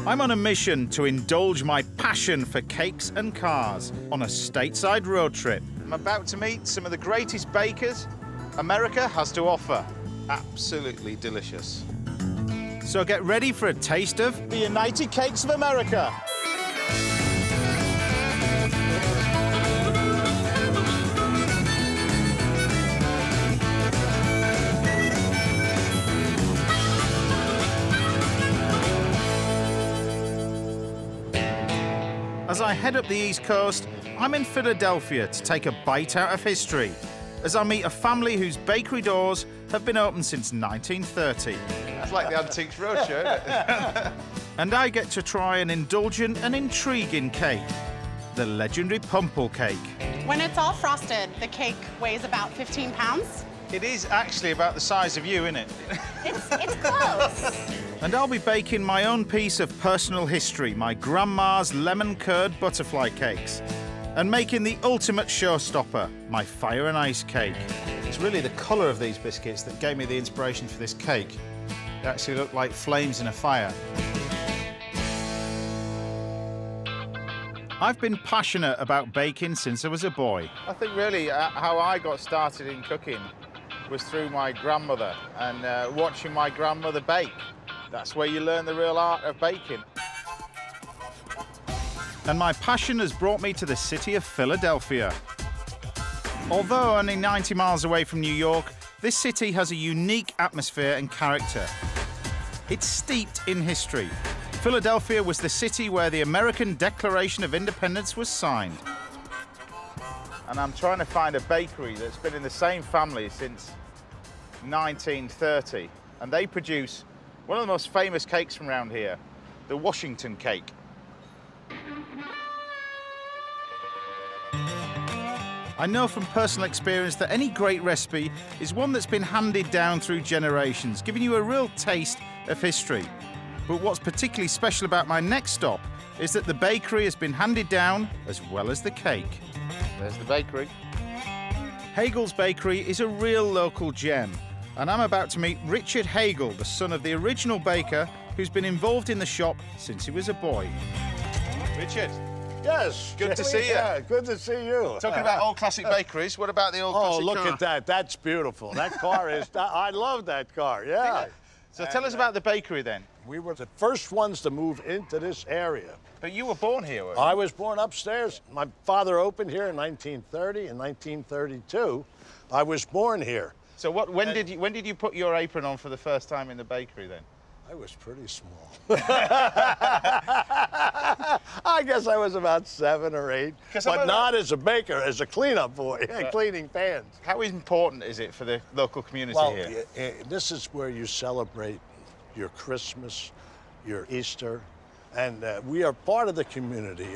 I'm on a mission to indulge my passion for cakes and cars on a stateside road trip. I'm about to meet some of the greatest bakers America has to offer. Absolutely delicious. So get ready for a taste of the United Cakes of America. As I head up the East Coast, I'm in Philadelphia to take a bite out of history, as I meet a family whose bakery doors have been open since 1930. That's like the Antiques Roadshow, isn't it? And I get to try an indulgent and intriguing cake, the legendary Pumpple cake. When it's all frosted, the cake weighs about 15 pounds. It is actually about the size of you, isn't it? It's close. And I'll be baking my own piece of personal history, my grandma's lemon curd butterfly cakes, and making the ultimate showstopper, my fire and ice cake. It's really the colour of these biscuits that gave me the inspiration for this cake. They actually look like flames in a fire. I've been passionate about baking since I was a boy. I think really how I got started in cooking was through my grandmother and watching my grandmother bake. That's where you learn the real art of baking. And my passion has brought me to the city of Philadelphia. Although only 90 miles away from New York, this city has a unique atmosphere and character. It's steeped in history. Philadelphia was the city where the American Declaration of Independence was signed. And I'm trying to find a bakery that's been in the same family since 1930. And they produce one of the most famous cakes from around here, the Washington cake. I know from personal experience that any great recipe is one that's been handed down through generations, giving you a real taste of history. But what's particularly special about my next stop is that the bakery has been handed down as well as the cake. There's the bakery. Hegels Bakery is a real local gem, and I'm about to meet Richard Hegel, the son of the original baker who's been involved in the shop since he was a boy. Richard. Yes. Good to see you. Yeah, good to see you. Talking about old classic bakeries, what about the old classic car? Oh, look at that. That's beautiful. That car is... I love that car, yeah. So tell us about the bakery then. We were the first ones to move into this area. But you were born here, weren't you? I was born upstairs. My father opened here in 1930. In 1932, I was born here. So when did you put your apron on for the first time in the bakery then? I was pretty small. I guess I was about 7 or 8, but not as a baker, as a cleanup boy, cleaning pans. How important is it for the local community here? Well, this is where you celebrate your Christmas, your Easter, and we are part of the community.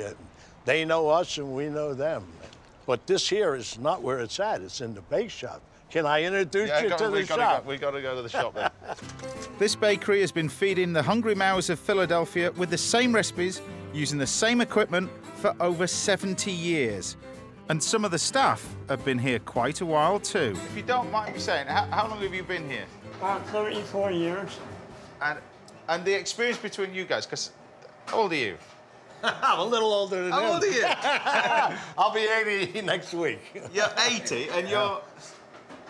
They know us and we know them. But this here is not where it's at. It's in the bake shop. Can I introduce you to the shop? We've got to go to the shop then. This bakery has been feeding the hungry mouths of Philadelphia with the same recipes, using the same equipment for over 70 years. And some of the staff have been here quite a while too. If you don't mind me saying, how long have you been here? About 34 years. And the experience between you guys, because how old are you? I'm a little older than him. How old are you? I'll be 80 next week. You're 80 and you're...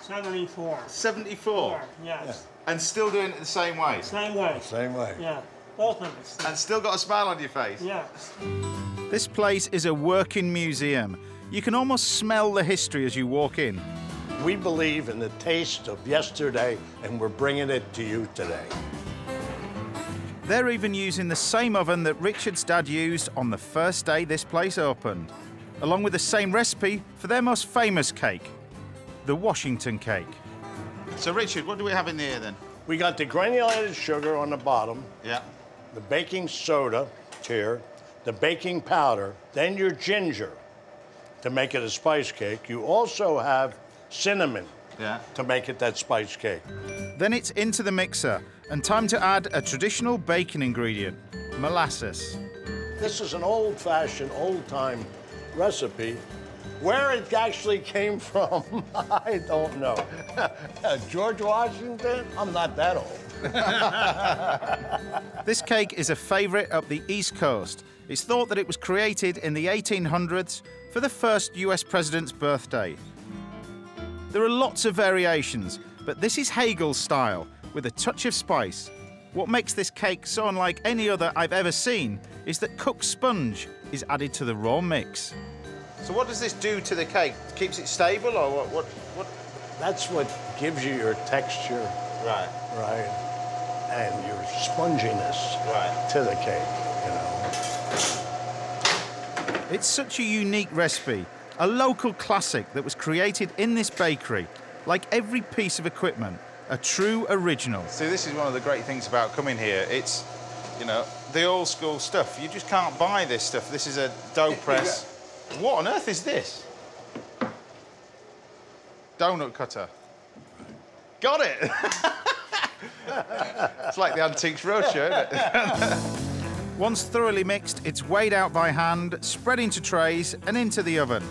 74. 74? Yes. And still doing it the same way? Same way. Same way. Yeah, both of us. And still got a smile on your face? Yes. This place is a working museum. You can almost smell the history as you walk in. We believe in the taste of yesterday, and we're bringing it to you today. They're even using the same oven that Richard's dad used on the first day this place opened, along with the same recipe for their most famous cake, the Washington cake. So, Richard, what do we have in here, then? We got the granulated sugar on the bottom. Yeah. The baking soda here, the baking powder, then your ginger to make it a spice cake. You also have cinnamon to make it that spice cake. Then it's into the mixer, and time to add a traditional baking ingredient, molasses. This is an old-fashioned, old-time recipe. Where it actually came from, I don't know. George Washington? I'm not that old. This cake is a favourite up the East Coast. It's thought that it was created in the 1800s for the first US president's birthday. There are lots of variations, but this is Hegels style, with a touch of spice. What makes this cake so unlike any other I've ever seen is that cooked sponge is added to the raw mix. So what does this do to the cake? Keeps it stable, or what? That's what gives you your texture. Right. Right. And your sponginess to the cake, you know. It's such a unique recipe, a local classic that was created in this bakery. Like every piece of equipment, a true original. See, this is one of the great things about coming here. It's, you know, the old school stuff. You just can't buy this stuff. This is a dough press. What on earth is this? Donut cutter. Got it! It's like the Antiques Roadshow, isn't it? Once thoroughly mixed, it's weighed out by hand, spread into trays and into the oven.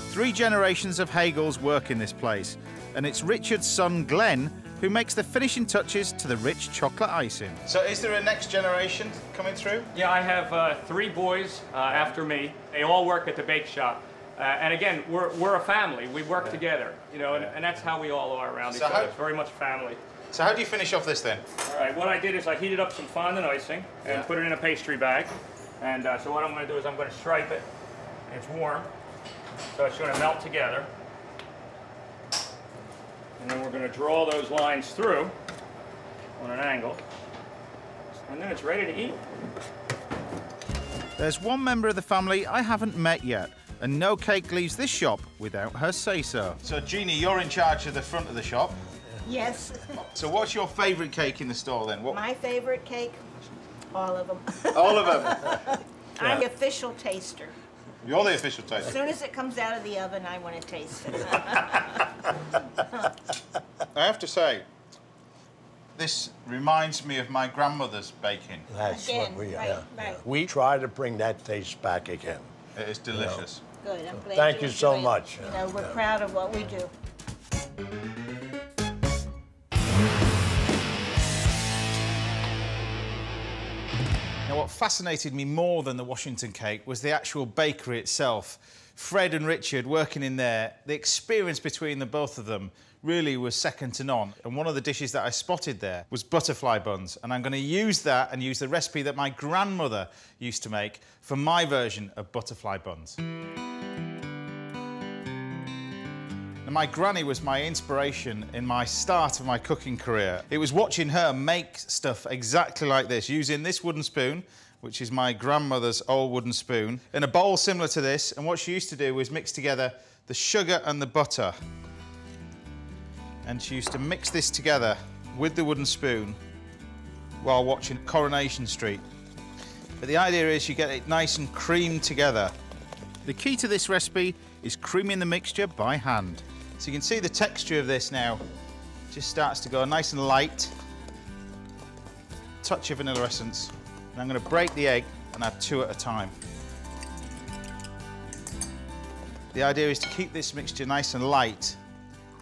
3 generations of Hegels work in this place, and it's Richard's son, Glenn, who makes the finishing touches to the rich chocolate icing. So is there a next generation coming through? Yeah, I have 3 boys after me. They all work at the bake shop. And again, we're a family. We work together, you know, and that's how we all are around each other. It's very much family. So how do you finish off this then? All right, what I did is I heated up some fondant icing and put it in a pastry bag. And so what I'm going to do is I'm going to stripe it. It's warm, so it's going to melt together. And then we're going to draw those lines through on an angle. And then it's ready to eat. There's one member of the family I haven't met yet, and no cake leaves this shop without her say-so. So, Jeannie, you're in charge of the front of the shop. Yes. So what's your favourite cake in the store then? My favourite cake? All of them. All of them? I'm the official taster. You're the official As taster. soon as it comes out of the oven, I want to taste it. I have to say, this reminds me of my grandmother's baking. That's Again, what we are. right, right. We try to bring that taste back again. It is delicious. Good, I'm glad Thank you so enjoy it. much. You know, we're proud of what we do. Now, what fascinated me more than the Washington cake was the actual bakery itself. Fred and Richard working in there, the experience between the both of them really was second to none. And one of the dishes that I spotted there was butterfly buns. And I'm going to use that and use the recipe that my grandmother used to make for my version of butterfly buns. Now, my granny was my inspiration in my start of my cooking career. It was watching her make stuff exactly like this, using this wooden spoon, which is my grandmother's old wooden spoon, in a bowl similar to this. And what she used to do was mix together the sugar and the butter. And she used to mix this together with the wooden spoon while watching Coronation Street. But the idea is you get it nice and creamed together. The key to this recipe is creaming the mixture by hand. So you can see the texture of this now just starts to go nice and light. Touch of vanilla essence. And I'm going to break the egg and add 2 at a time. The idea is to keep this mixture nice and light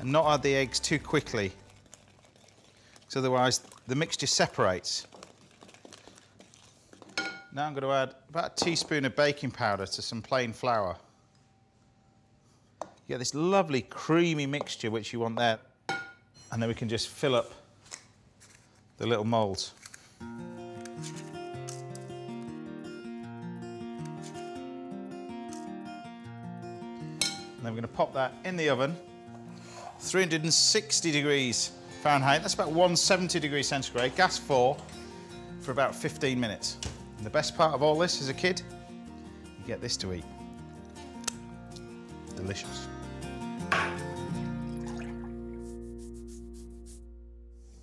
and not add the eggs too quickly, because otherwise the mixture separates. Now I'm going to add about a teaspoon of baking powder to some plain flour. You get this lovely creamy mixture which you want there, and then we can just fill up the little moulds. And then we're going to pop that in the oven, 360 degrees Fahrenheit, that's about 170 degrees centigrade, gas 4, for about 15 minutes. And the best part of all this as a kid, you get this to eat. Delicious.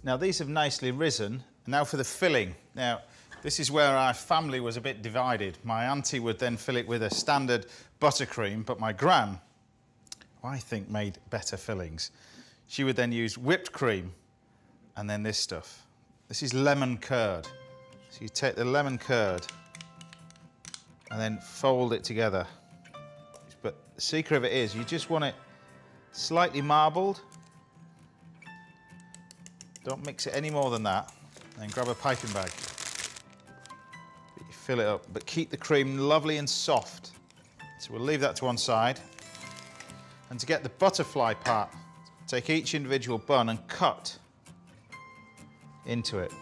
Now these have nicely risen. Now for the filling. Now this is where our family was a bit divided. My auntie would then fill it with a standard buttercream, but my gran, who I think made better fillings, she would then use whipped cream and then this stuff. This is lemon curd. So you take the lemon curd and then fold it together. But the secret of it is you just want it slightly marbled. Don't mix it any more than that. Then grab a piping bag. Fill it up, but keep the cream lovely and soft. So we'll leave that to one side. And to get the butterfly part, take each individual bun and cut into it.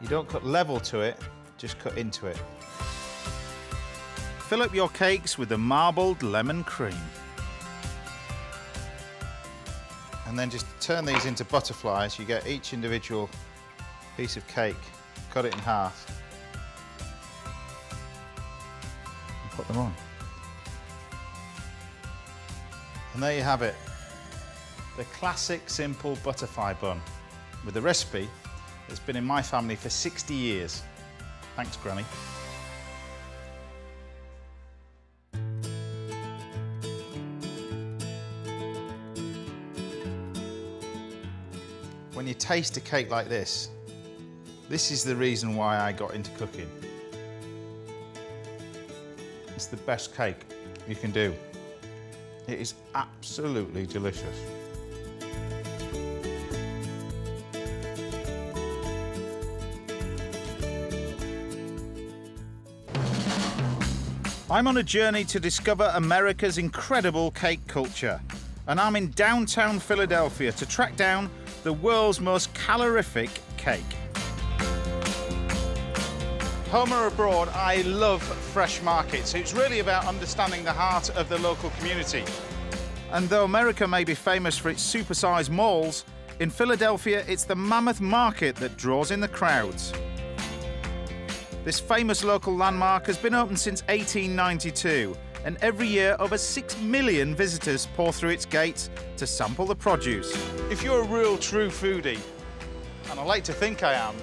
You don't cut level to it, just cut into it. Fill up your cakes with the marbled lemon cream. And then just turn these into butterflies. You get each individual piece of cake, cut it in half, and put them on. And there you have it. The classic simple butterfly bun with a recipe that's been in my family for 60 years. Thanks, Granny. When you taste a cake like this is the reason why I got into cooking. It's the best cake you can do. It is absolutely delicious. I'm on a journey to discover America's incredible cake culture, and I'm in downtown Philadelphia to track down the world's most calorific cake. Home or abroad, I love fresh markets. It's really about understanding the heart of the local community. And though America may be famous for its supersized malls, in Philadelphia it's the mammoth market that draws in the crowds. This famous local landmark has been open since 1892, and every year over 6 million visitors pour through its gates to sample the produce. If you're a real true foodie, and I like to think I am,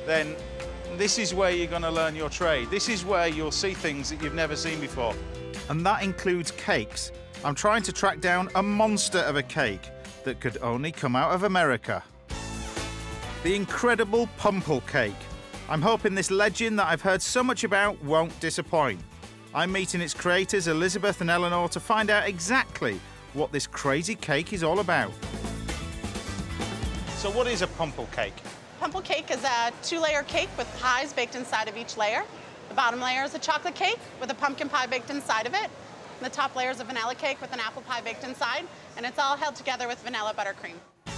then this is where you're going to learn your trade. This is where you'll see things that you've never seen before. And that includes cakes. I'm trying to track down a monster of a cake that could only come out of America. The incredible Pumpple cake. I'm hoping this legend that I've heard so much about won't disappoint. I'm meeting its creators, Elizabeth and Eleanor, to find out exactly what this crazy cake is all about. So what is a Pumpple cake? Pumpple cake is a 2-layer cake with pies baked inside of each layer. The bottom layer is a chocolate cake with a pumpkin pie baked inside of it. And the top layer is a vanilla cake with an apple pie baked inside. And it's all held together with vanilla buttercream.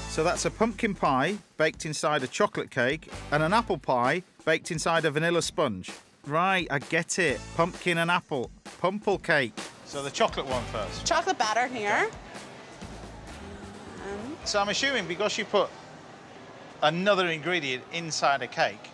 So that's a pumpkin pie baked inside a chocolate cake and an apple pie baked inside a vanilla sponge. Right, I get it. Pumpkin and apple. Pumpple cake. So the chocolate one first. Chocolate batter here. So I'm assuming because you put another ingredient inside a cake,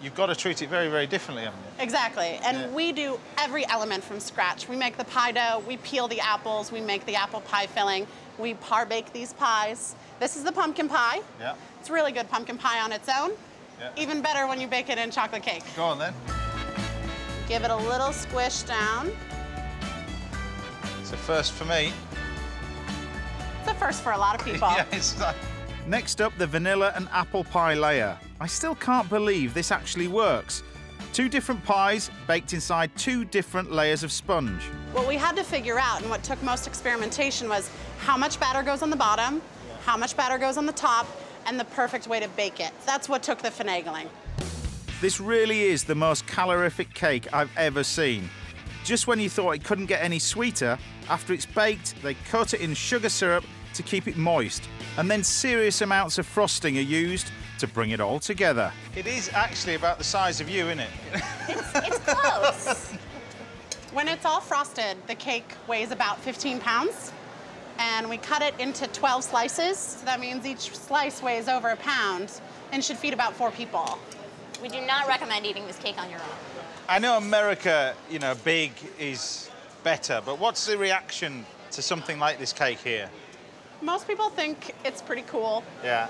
you've got to treat it very, very differently, haven't you? Exactly. And we do every element from scratch. We make the pie dough, we peel the apples, we make the apple pie filling, we par bake these pies. This is the pumpkin pie. Yeah. It's really good pumpkin pie on its own. Yeah. Even better when you bake it in chocolate cake. Go on then. Give it a little squish down. It's a first for me. It's a first for a lot of people. Yeah, it's like... Next up, the vanilla and apple pie layer. I still can't believe this actually works. 2 different pies baked inside 2 different layers of sponge. What we had to figure out and what took most experimentation was how much batter goes on the bottom, how much batter goes on the top, and the perfect way to bake it. That's what took the finagling. This really is the most calorific cake I've ever seen. Just when you thought it couldn't get any sweeter, after it's baked, they coat it in sugar syrup to keep it moist. And then serious amounts of frosting are used to bring it all together. It is actually about the size of you, isn't it? It's close. When it's all frosted, the cake weighs about 15 pounds. And we cut it into 12 slices. So that means each slice weighs over a pound and should feed about 4 people. We do not recommend eating this cake on your own. I know America, you know, big is better, but what's the reaction to something like this cake here? Most people think it's pretty cool. Yeah.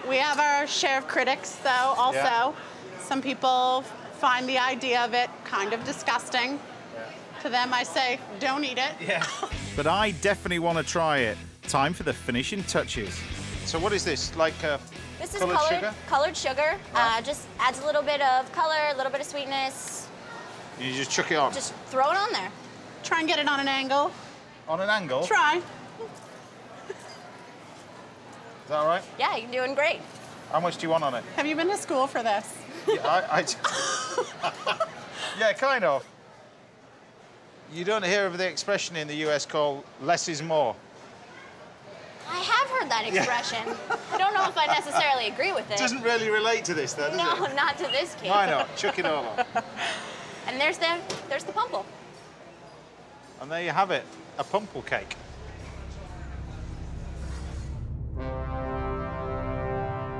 We have our share of critics, though, also. Yeah. Some people find the idea of it kind of disgusting. Yeah. To them, I say, don't eat it. Yeah. But I definitely want to try it. Time for the finishing touches. So what is this, like this is colored sugar? Colored sugar. Right. Just adds a little bit of color, a little bit of sweetness. You just chuck it on? Just throw it on there. Try and get it on an angle. On an angle? Try. Is that all right? Yeah, you're doing great. How much do you want on it? Have you been to school for this? Yeah, yeah, kind of. You don't hear of the expression in the US called less is more. I have heard that expression. I don't know if I necessarily agree with it. It doesn't really relate to this, though, does No, it? not to this cake. Why not? Chuck it all on. And there's the Pumpple. And there you have it, a Pumpple cake.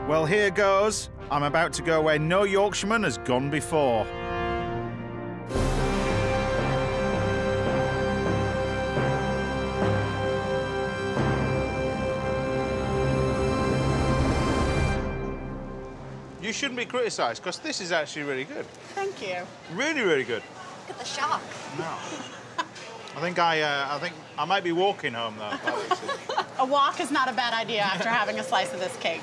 Well, here goes. I'm about to go where no Yorkshireman has gone before. You shouldn't be criticised, because this is actually really good. Thank you. Really, really good. Look at the shock. No. I think I might be walking home, though. A walk is not a bad idea after having a slice of this cake.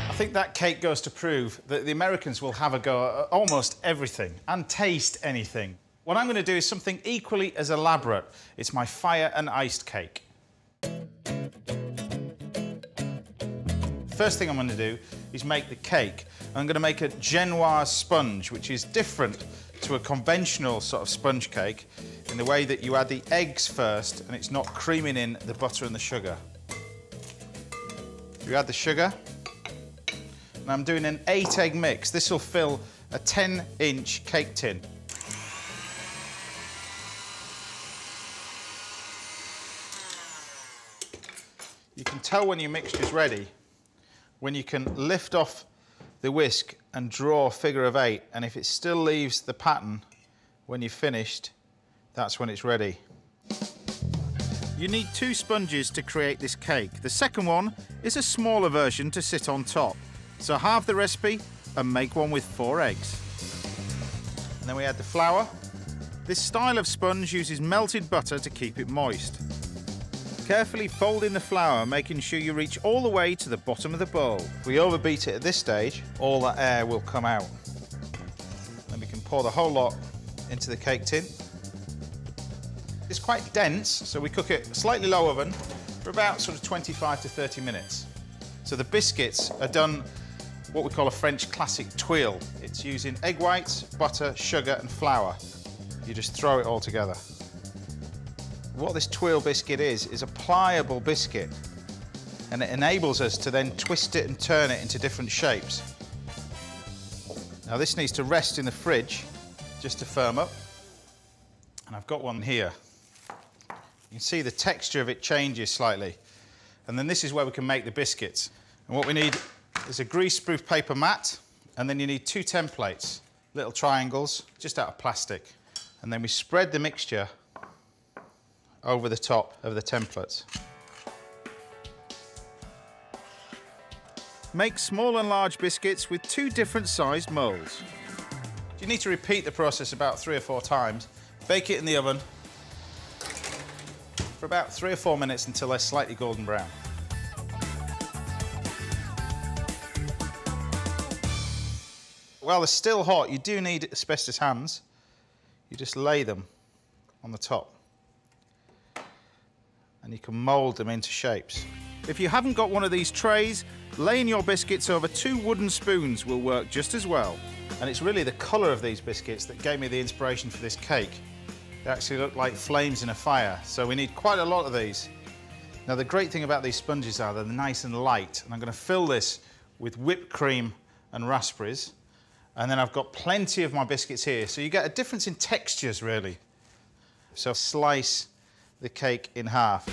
I think that cake goes to prove that the Americans will have a go at almost everything and taste anything. What I'm going to do is something equally as elaborate. It's my fire and iced cake. First thing I'm going to do is make the cake. I'm going to make a Genoise sponge, which is different to a conventional sort of sponge cake in the way that you add the eggs first and it's not creaming in the butter and the sugar. You add the sugar. And I'm doing an 8-egg mix. This will fill a 10-inch cake tin. You can tell when your mixture's ready when you can lift off the whisk and draw a figure of 8, and if it still leaves the pattern when you've finished, that's when it's ready. You need 2 sponges to create this cake. The second one is a smaller version to sit on top. So halve the recipe and make one with 4 eggs. And then we add the flour. This style of sponge uses melted butter to keep it moist. Carefully fold in the flour, making sure you reach all the way to the bottom of the bowl. If we overbeat it at this stage, all that air will come out. Then we can pour the whole lot into the cake tin. It's quite dense, so we cook it slightly low oven for about sort of 25 to 30 minutes. So the biscuits are done what we call a French classic tuile. It's using egg whites, butter, sugar and flour. You just throw it all together. What this tuile biscuit is a pliable biscuit, and it enables us to then twist it and turn it into different shapes. Now this needs to rest in the fridge just to firm up, and I've got one here. You can see the texture of it changes slightly, and then this is where we can make the biscuits. And what we need is a greaseproof paper mat, and then you need 2 templates, little triangles, just out of plastic. And then we spread the mixture over the top of the templates. Make small and large biscuits with 2 different sized moulds. You need to repeat the process about 3 or 4 times. Bake it in the oven for about 3 or 4 minutes until they're slightly golden brown. While they're still hot, you do need asbestos hands. You just lay them on the top, and you can mould them into shapes. If you haven't got one of these trays, laying your biscuits over 2 wooden spoons will work just as well. And it's really the colour of these biscuits that gave me the inspiration for this cake. They actually look like flames in a fire, so we need quite a lot of these. Now the great thing about these sponges are they're nice and light, and I'm going to fill this with whipped cream and raspberries. And then I've got plenty of my biscuits here, so you get a difference in textures, really. So slice the cake in half.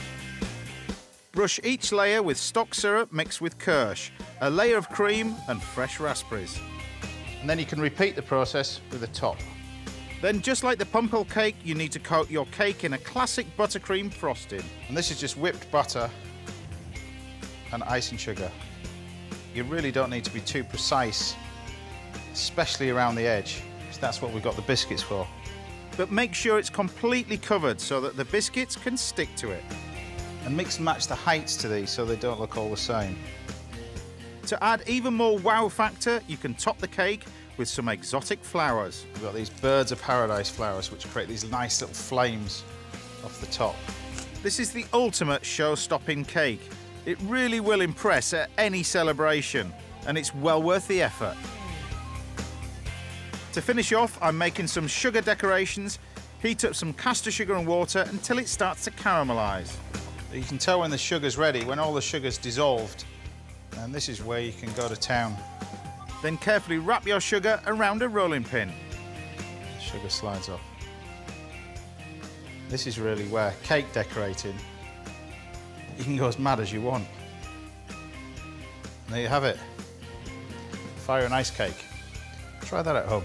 Brush each layer with stock syrup mixed with kirsch, a layer of cream and fresh raspberries. And then you can repeat the process with the top. Then, just like the Pumpple cake, you need to coat your cake in a classic buttercream frosting. And this is just whipped butter and icing sugar. You really don't need to be too precise, especially around the edge, because that's what we've got the biscuits for. But make sure it's completely covered so that the biscuits can stick to it. And mix and match the heights to these so they don't look all the same. To add even more wow factor, you can top the cake with some exotic flowers. We've got these birds of paradise flowers which create these nice little flames off the top. This is the ultimate show-stopping cake. It really will impress at any celebration, and it's well worth the effort. To finish off, I'm making some sugar decorations. Heat up some caster sugar and water until it starts to caramelise. You can tell when the sugar's ready, when all the sugar's dissolved. And this is where you can go to town. Then carefully wrap your sugar around a rolling pin. The sugar slides off. This is really where cake decorating, you can go as mad as you want. And there you have it. Fire and ice cake. Try that at home.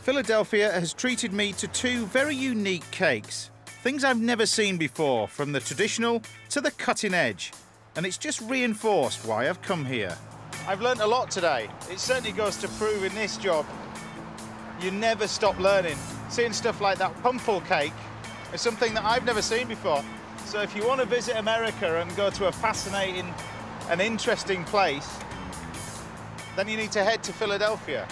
Philadelphia has treated me to two very unique cakes. Things I've never seen before, from the traditional to the cutting edge. And it's just reinforced why I've come here. I've learnt a lot today. It certainly goes to prove in this job, you never stop learning. Seeing stuff like that Pumpple cake is something that I've never seen before. So if you want to visit America and go to a fascinating and interesting place, then you need to head to Philadelphia.